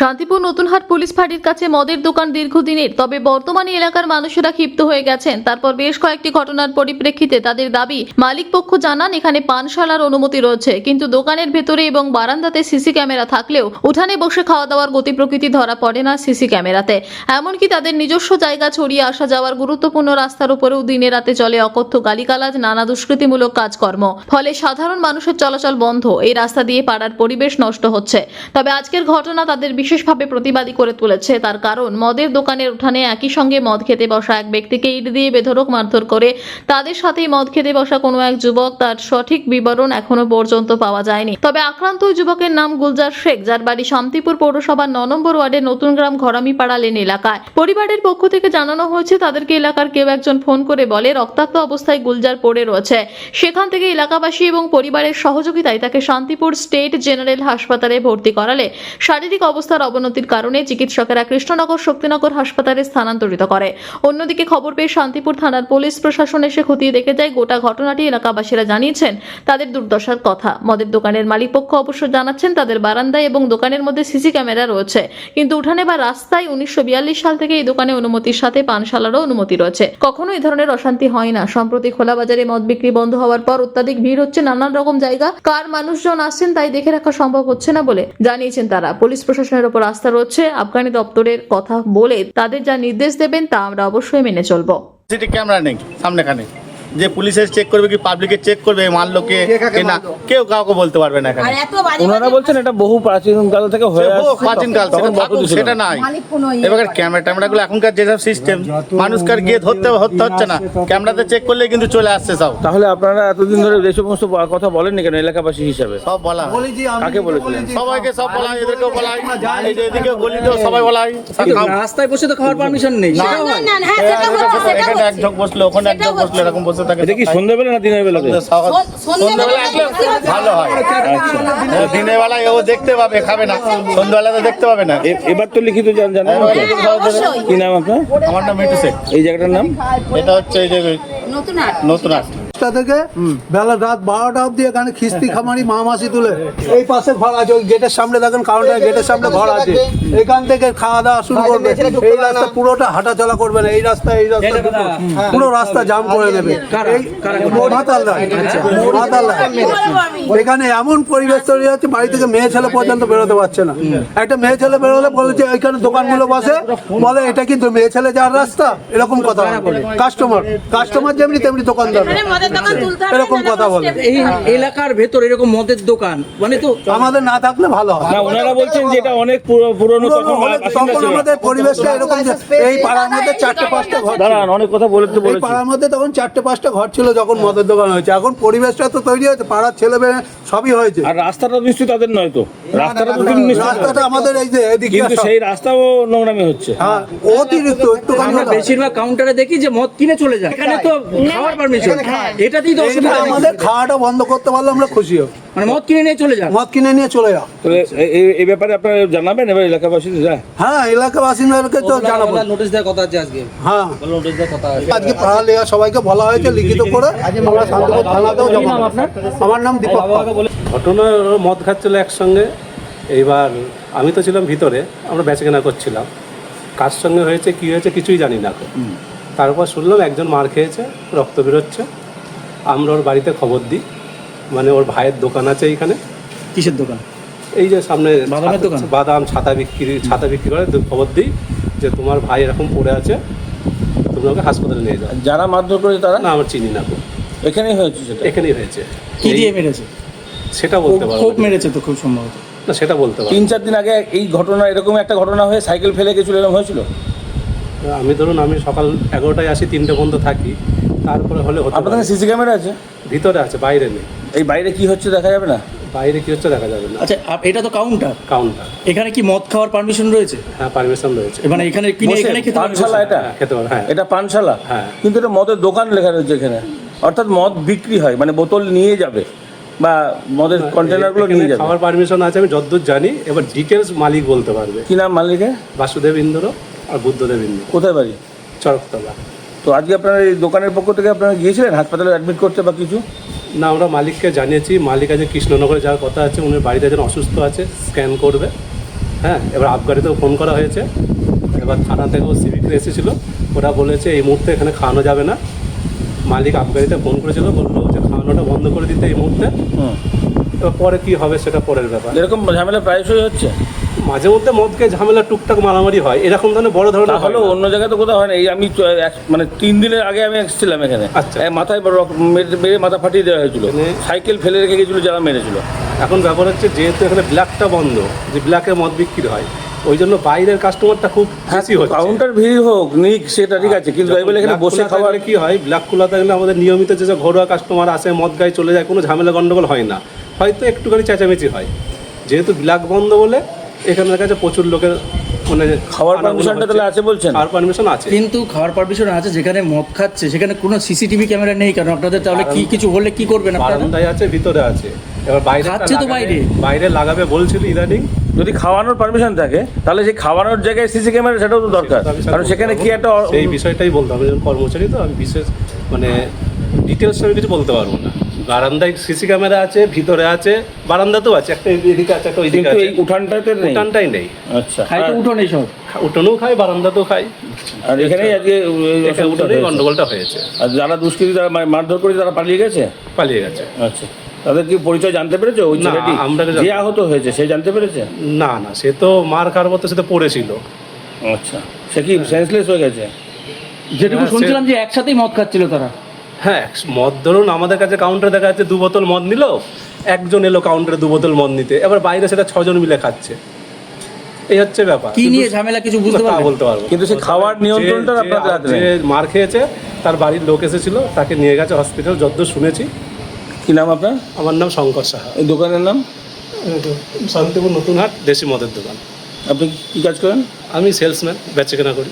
Shantipur Natunhat police ফাঁড়ির কাছে মদের দোকান দীর্ঘদিনের, তবে বর্তমানে এলাকার মানুষেরা ক্ষিপ্ত হয়ে গেছেন। তারপর বেশ কয়েকটি ঘটনার পরিপ্রেক্ষিতে তাদের দাবি, মালিক পক্ষ জানান এখানে পানশালার অনুমতি রয়েছে, কিন্তু দোকানের ভেতরে এবং বারান্দাতে সিসি ক্যামেরা থাকলেও উঠানে বসে খাওয়া দাওয়ার গতি প্রকৃতি ধরা পড়ে না সিসি ক্যামেরাতে। এমনকি তাদের নিজস্ব জায়গা ছড়িয়ে আসা যাওয়ার গুরুত্বপূর্ণ রাস্তার উপরেও দিনে রাতে চলে অকথ্য গালিগালাজ, নানা দুষ্কৃতিমূলক কাজকর্ম। ফলে সাধারণ মানুষের চলাচল বন্ধ, এই রাস্তা দিয়ে পাড়ার পরিবেশ নষ্ট হচ্ছে। তবে আজকের ঘটনা তাদের বিশেষভাবে প্রতিবাদী করে তুলেছে। তার কারণ, মদের দোকানের উঠানে একই সঙ্গে মদ খেতে বসা এক ব্যক্তিকে ইট দিয়ে বেধড়ক মারধর করে তাদের সাথেই মদ খেতে বসা কোনো এক যুবক, তার সঠিক বিবরণ এখনো পর্যন্ত পাওয়া যায়নি। তবে আক্রান্ত ওই যুবকের নাম গুলজার শেখ, যার বাড়ি শান্তিপুর পৌরসভার ৯ নম্বর ওয়ার্ডের নতুন গ্রাম ঘরামিপাড়া লেন এলাকায়। পরিবারের পক্ষ থেকে জানানো হয়েছে, তাদেরকে এলাকার কেউ একজন ফোন করে বলে রক্তাক্ত অবস্থায় গুলজার পড়ে রয়েছে। সেখান থেকে এলাকাবাসী এবং পরিবারের সহযোগিতায় তাকে শান্তিপুর স্টেট জেনারেল হাসপাতালে ভর্তি করালে শারীরিক অবস্থার অবনতির কারণে চিকিৎসকেরা কৃষ্ণনগর শক্তিনগর হাসপাতালে স্থানান্তরিত করে। অন্যদিকে খবর পেয়ে শান্তিপুর থানার পুলিশ প্রশাসন এসে খতিয়ে দেখে যায় গোটা ঘটনাটি। এলাকাবাসীরা জানিয়েছেন তাদের দুর্দশার কথা। মদের দোকানের মালিক পক্ষ অবশ্য জানাচ্ছেন তাদের বারান্দায় এবং দোকানের মধ্যে সিসি ক্যামেরা রয়েছে, কিন্তু উঠানে বা রাস্তায় 1942 সাল থেকে এই দোকানে অনুমতির সাথে পানশালারও অনুমতি রয়েছে। কখনো এই ধরনের অশান্তি হয় না। সম্প্রতি খোলা বাজারে মদ বিক্রি বন্ধ হওয়ার পর অত্যাধিক ভিড় হচ্ছে নানান রকম জায়গা। কার মানুষজন আসছেন তাই দেখে রাখা সম্ভব হচ্ছে না বলে জানিয়েছেন তারা। পুলিশ প্রশাসনের উপর আস্থা রয়েছে, আবগারি দপ্তরের কথা বলে তাদের যা নির্দেশ দেবেন তা আমরা অবশ্যই মেনে চলবো। সিটি ক্যামেরা নেই সামনেখানে, যে পুলিশের চেক করবে কি পাবলিকের চেক করবে, মারলো কে না, কেউ কাউকে বলতে পারবে না। এখানে ওনারা বলছেন এটা বহু প্রাচীন কাল থেকে হয়ে আসছে, প্রাচীন কাল থেকে থাকুক, সেটা নাই। এবার ক্যামেরা গুলো এখনকার যেসব সিস্টেম, মানুষকার গিয়ে ধরতে হচ্ছে না, ক্যামেরাতে চেক করলে কিন্তু চলে আসছে সব। তাহলে আপনারা এতদিন ধরে যে সমস্ত কথা বলেননি কেন এলাকাবাসী হিসাবে? সব বলা কাকে বলেছিলেন? সবাইকে, সব বলা, এদেরকেও বলা, এই যে এদিকে গলিতেও সবাই বলা। রাস্তায় বসে তো খাওয়ার পারমিশন নেই, সেটাও হয়। এখানে এক ঝোঁক বসলো, ওখানে এক ঝোঁক বসলো, এরকম বসে থাকে। এটা কি সন্ধ্যাবেলা না দিনের বেলাতে? সন্ধ্যাবেলা আসলে ভালো হয়। দিনের বেলায় ও দেখতে পাবে, খাবে না, সন্ধ্যাবেলা তো দেখতে পাবে না। এবার তো লিখিত জানেন। কি নাম আপনার? আমার নাম মিটু শেখ। এই জায়গাটার নাম? এটা হচ্ছে এই যে নতুন হাট থেকে বেলা রাত 12টা অব্দি এখানে খিস্তি খামারি মামাসি তুলে এই পাশে ঘর আছে, ওই গেটের সামনে দেখেন কাউন্টার, গেটের সামনে ঘর আছে, এখান থেকে খাওয়া দাওয়া শুরু করবে। এই রাস্তা পুরোটা হাঁটা চলা করবে না, এই রাস্তা পুরো রাস্তা জাম করে দেবে। এখানে এমন পরিবেশ তৈরি হচ্ছে, বাড়ি থেকে মেয়ে ছেলে পর্যন্ত বেরোতে পারছে না। একটা মেয়ে ছেলে বেরোলে বলে যে এখানে দোকানগুলো বসে, বলে এটা কিন্তু মেয়ে ছেলে যাওয়ার রাস্তা, এরকম কথা বলে। কাস্টমার যেমনি তেমনি দোকানদার এরকম কথা বলে। এই এলাকার ভেতর এরকম মদের দোকান মানে তো আমাদের না থাকলে ভালো হয়। না, ওনারা বলছেন যে এটা অনেক পুরনো, তখন আমাদের পরিবেশটা এরকম যে এই পাড়ার মধ্যে 4-5টা ঘর, দাঁড়ান, অনেক কথা বলে তো এই বলেছি। পাড়ার মধ্যে তখন 4-5টা ঘর ছিল যখন মদের দোকান হয়েছে। এখন পরিবেশটা তো তৈরি হয়েছে, পাড়ার ছেলে মেয়ে সবই হয়েছে। আর রাস্তাটা নিশ্চয়ই তাদের নয় তো? রাস্তাটা আমাদের এই যে এদিকে, কিন্তু সেই রাস্তাও নোংরামি হচ্ছে। হ্যাঁ, অতিরিক্ত একটুখানি আমরা বেশিরভাগ কাউন্টারে দেখি যে মদ কিনে চলে যায়, এখানে তো খাওয়ার পারমিশন, এটাতেই তো অসুবিধা। আমাদের খাওয়াটা বন্ধ করতে পারলে আমরা খুশি হব। মানে মদ কিনে নিয়ে চলে যায়, মদ কিনে নিয়ে চলে যাও। এই ব্যাপারে আপনারা জানাবেন এবার এলাকাবাসীরা? হ্যাঁ, এলাকা বাসিন্দাদেরকে তো জানাবো। নোটিশ দেওয়ার কথা আছে আজকে। হ্যাঁ, নোটিশ দেওয়ার কথা আছে আজকে পাড়া লেখা সবাইকে বলা হয়েছে লিখিত করে, আমরা শান্তিপুর থানাতেও জমা। আমার নাম দীপক। ঘটনা মদ খাচ্ছিল একসঙ্গে। এইবার আমি তো ছিলাম ভিতরে, আমরা বেচাকেনা করছিলাম। কার সঙ্গে হয়েছে কী হয়েছে কিছুই জানি না। তারপর শুনলাম একজন মার খেয়েছে, রক্ত বেরোচ্ছে। আমরা ওর বাড়িতে খবর দিই, মানে ওর ভাইয়ের দোকান আছে এইখানে। কিসের দোকান? এই যে সামনে বাদামের দোকান? বাদাম ছাতা বিক্রি করে। খবর দিই যে তোমার ভাই এরকম পড়ে আছে, তুমি ওকে হাসপাতালে নিয়ে যাও। যারা মারধর করেছে তারা? না, আমার চিনি না। এখানেই হয়েছে? সেটা এখানেই হয়েছে। কি দিয়ে মেরেছে সেটা বলতে পারবো খুব মেরেছে তো, খুব সম্ভবত। না, সেটা বলতে পারবো। 3-4 দিন আগে এই ঘটনা, এরকম একটা ঘটনা হয়ে সাইকেল ফেলে গেছিল, এরকম হয়েছিল? আমি সকাল 11টায় আসি, 3টে পর্যন্ত থাকি। তারপরে হলে আপনাদের সিসি ক্যামেরা আছে? ভিতরে আছে, বাইরে নেই। এই বাইরে কি হচ্ছে দেখা যাবে না? বাইরে কি হচ্ছে দেখা যাবে না। আচ্ছা, এটা তো কাউন্টার। এখানে কি মদ খাওয়ার পারমিশন রয়েছে? হ্যাঁ, পারমিশন রয়েছে। মানে এখানে কিনে এখানে খেতে পারবে? পানশালা এটা? খেতে পারবে, হ্যাঁ। এটা পানশালা? হ্যাঁ। কিন্তু এটা মদের দোকান লেখা রয়েছে এখানে, অর্থাৎ মদ বিক্রি হয়, মানে বোতল নিয়ে যাবে বা মদের কন্টেনারগুলো নিয়ে যাবে। খাওয়ার পারমিশন আছে আমি যতদূর জানি। এবার ডিটেলস মালিক বলতে পারবে। কি নাম মালিকের? বাসুদেব ইন্দ্র আর বুদ্ধদেব ইন্দ্র। কোথায় বাড়ি? চরকতলা। তো আজকে আপনারা এই দোকানের পক্ষ থেকে আপনারা গিয়েছিলেন হাসপাতালে অ্যাডমিট করতে বা কিছু? না, আমরা মালিককে জানিয়েছি। মালিক আছে কৃষ্ণনগরে যাওয়ার কথা আছে, উনি বাড়িতে যেন অসুস্থ আছে, স্ক্যান করবে। হ্যাঁ, এবার আবগারিতেও ফোন করা হয়েছে, এবার থানা থেকেও সিভিকরা এসেছিলো, ওরা বলেছে এই মুহূর্তে এখানে খাওয়ানো যাবে না। মালিক আবগারিতে ফোন করেছিল, বললো যে খাওয়ানোটা বন্ধ করে দিতে এই মুহূর্তে। এবার পরে কি হবে সেটা পরের ব্যাপার। এরকম ঝামেলা প্রায়শই হচ্ছে, মাঝে মধ্যে মদকে ঝামেলা টুকটাক মারামারি হয়, এরকম ধরনের বড় ধরনের হলো অন্য জায়গায় তো কোথাও হয় না। এই আমি মানে 3 দিনের আগে আমি এসেছিলাম এখানে, আচ্ছা। মাথায় মেরে মাথা ফাটিয়ে দেওয়া হয়েছিল, সাইকেল ফেলে রেখে গেছিলো যারা মেরেছিল। এখন ব্যাপার হচ্ছে যেহেতু এখানে ব্ল্যাকটা বন্ধ, যে ব্ল্যাকে মদ বিক্রি হয়, ওই জন্য বাইরের কাস্টমারটা খুব বেশি হচ্ছে। কাউন্টার ভিড় হোক নিক সেটা ঠিক আছে, কিন্তু এই বলে এখানে বসে খাবার কি হয়, ব্ল্যাক খোলা থাকলে আমাদের নিয়মিত যে ঘরোয়া কাস্টমার আসে মদ গায়ে চলে যায়, কোনো ঝামেলা গন্ডগোল হয় না, হয়তো একটুখানি চেঁচামেচি হয়। যেহেতু ব্ল্যাক বন্ধ বলে এখানের কাছে প্রচুর লোকের মানে খাওয়ার পারমিশনটা তাহলে আছে বলছেন? খাওয়ার পারমিশন আছে, কিন্তু খাওয়ার পারমিশন আছে, যেখানে মদ খাচ্ছে সেখানে কোনো সিসিটিভি ক্যামেরা নেই কেন আপনাদের? তাহলে কি কিছু হলে কি করবেন আপনারা? বারান্দায় আছে, ভিতরে আছে, এবার বাইরে খাচ্ছে তো বাইরে। বাইরে লাগাবে বলছিল ইদানিং। যদি খাওয়ানোর পারমিশন থাকে তাহলে সেই খাওয়ানোর জায়গায় সিসি ক্যামেরা সেটাও তো দরকার, কারণ সেখানে কি একটা সেই বিষয়টাই বলতে হবে। আমি কর্মচারী তো, আমি বিশেষ মানে ডিটেলস আমি কিছু বলতে পারবো না। বারান্দায় সিসি ক্যামেরা আছে, ভিতরে আছে, বারান্দাতেও আছে, একটা এদিকে আছে, একটা ওইদিকে কিন্তু আছে। এই উঠানটাতে নেই। উঠানটাই নেই। আচ্ছা, খাই তো উঠোন এই সব, উঠানেও খাই, বারান্দাতেও খাই, আর এখানেই আজকে এখানে উঠানেই গন্ডগোলটা হয়েছে। আর যারা দুষ্কৃতী তারা মারধর করে তারা পালিয়ে গেছে। পালিয়ে গেছে। আচ্ছা, তাদের কি পরিচয় জানতে পেরেছো? ওই না, ছেলেটি আমরা যে আহত হয়েছে সে জানতে পেরেছে? না না, সে তো মার খাওয়ার মতো সে তো পড়েছিল। আচ্ছা, সে কি সেন্সলেস হয়ে গেছে? যেটুকু হ্যাঁ, শুনছিলাম যে একসাথেই মদ খাচ্ছিল তারা। হ্যাঁ, মদ ধরুন আমাদের কাছে কাউন্টারে দেখা যাচ্ছে 2 বোতল মদ নিল, একজন এলো কাউন্টারে 2 বোতল মদ নিতে, এবার বাইরে সেটা 6 জন মিলে খাচ্ছে। এই হচ্ছে ব্যাপার। কি নিয়ে ঝামেলা কিছু বুঝতে তা পারবেন? বলতে পারবো, কিন্তু সে খাওয়ার নিয়ন্ত্রণটা আপনাদের হাতে যে নেই। মার খেয়েছে তার বাড়ির লোক এসেছিল, তাকে নিয়ে গেছে হসপিটাল, যতদূর শুনেছি। কি নাম আপনার? আমার নাম শঙ্কর সাহা, এই দোকানের নাম? শান্তিপুর নতুন হাট, দেশি মদের দোকান। আপনি কি কাজ করেন? আমি সেলসম্যান, বেচাকেনা করি।